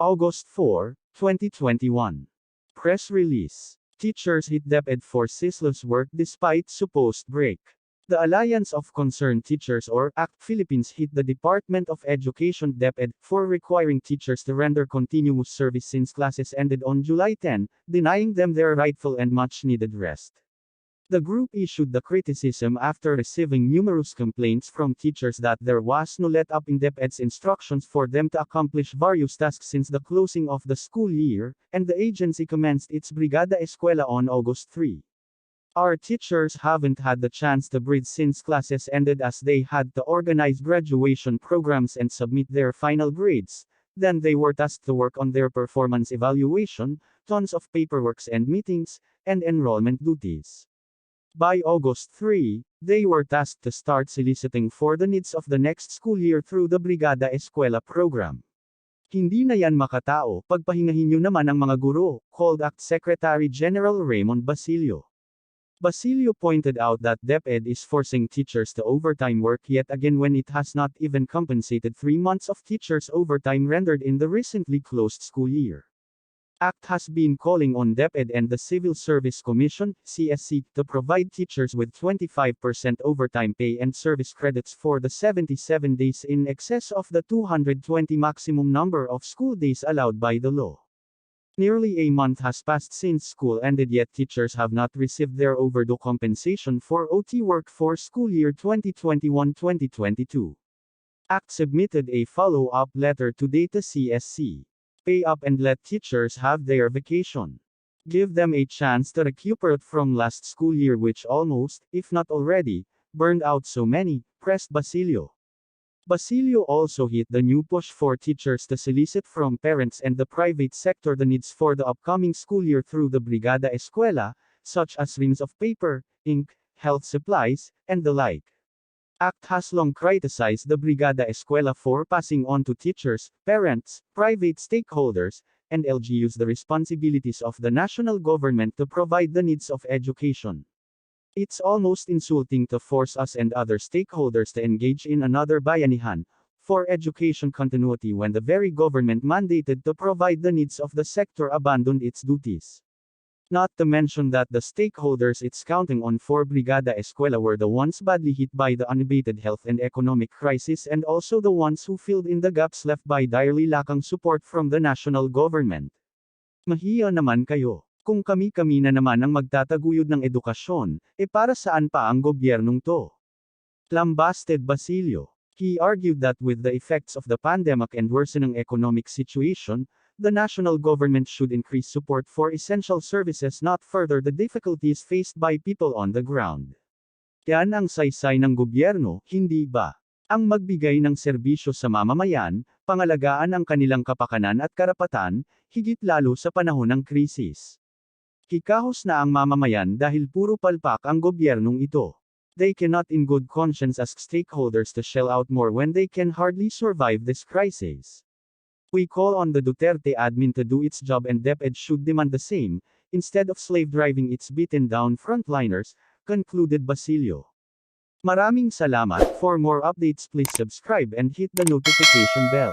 August 4, 2021. Press release. Teachers hit Deped for ceaseless work despite supposed break. The Alliance of Concerned Teachers or ACT Philippines hit the Department of Education Deped for requiring teachers to render continuous service since classes ended on July 10, denying them their rightful and much-needed rest. The group issued the criticism after receiving numerous complaints from teachers that there was no let-up in Deped's instructions for them to accomplish various tasks since the closing of the school year, and the agency commenced its Brigada Eskwela on August 3. Our teachers haven't had the chance to breathe since classes ended as they had to organize graduation programs and submit their final grades. Then they were tasked to work on their performance evaluation, tons of paperwork and meetings, and enrollment duties. By August 3, they were tasked to start soliciting for the needs of the next school year through the Brigada Eskwela program. Hindi na yan makatao, pagpahingahin nyo naman ang mga guro, called ACT Secretary General Raymond Basilio. Basilio pointed out that Deped is forcing teachers to overtime work yet again when it has not even compensated 3 months of teachers' overtime rendered in the recently closed school year. ACT has been calling on Deped and the Civil Service Commission, CSC, to provide teachers with 25% overtime pay and service credits for the 77 days in excess of the 220 maximum number of school days allowed by the law. Nearly a month has passed since school ended yet teachers have not received their overdue compensation for OT work for school year 2021-2022. ACT submitted a follow-up letter today to CSC. Pay up and let teachers have their vacation. Give them a chance to recuperate from last school year which almost, if not already, burned out so many, pressed Basilio. Basilio also hit the new push for teachers to solicit from parents and the private sector the needs for the upcoming school year through the Brigada Eskwela, such as reams of paper, ink, health supplies, and the like. ACT has long criticized the Brigada Eskwela for passing on to teachers, parents, private stakeholders, and LGUs the responsibilities of the national government to provide the needs of education. It's almost insulting to force us and other stakeholders to engage in another bayanihan for education continuity when the very government mandated to provide the needs of the sector abandoned its duties. Not to mention that the stakeholders it's counting on for Brigada Eskwela were the ones badly hit by the unabated health and economic crisis and also the ones who filled in the gaps left by direly lakang support from the national government. Mahiya naman kayo. Kung kami-kami na naman ang magtataguyod ng edukasyon, para saan pa ang gobyernong to? Lambasted Basilio. He argued that with the effects of the pandemic and worsening economic situation, the national government should increase support for essential services not further the difficulties faced by people on the ground. Yan ang saysay ng gobyerno, hindi ba? Ang magbigay ng serbisyo sa mamamayan, pangalagaan ang kanilang kapakanan at karapatan, higit lalo sa panahon ng krisis. Kikahos na ang mamamayan dahil puro palpak ang gobyernong ito. They cannot in good conscience ask stakeholders to shell out more when they can hardly survive this crisis. We call on the Duterte admin to do its job and Deped should demand the same, instead of slave driving its beaten down frontliners, concluded Basilio. Maraming salamat. For more updates please subscribe and hit the notification bell.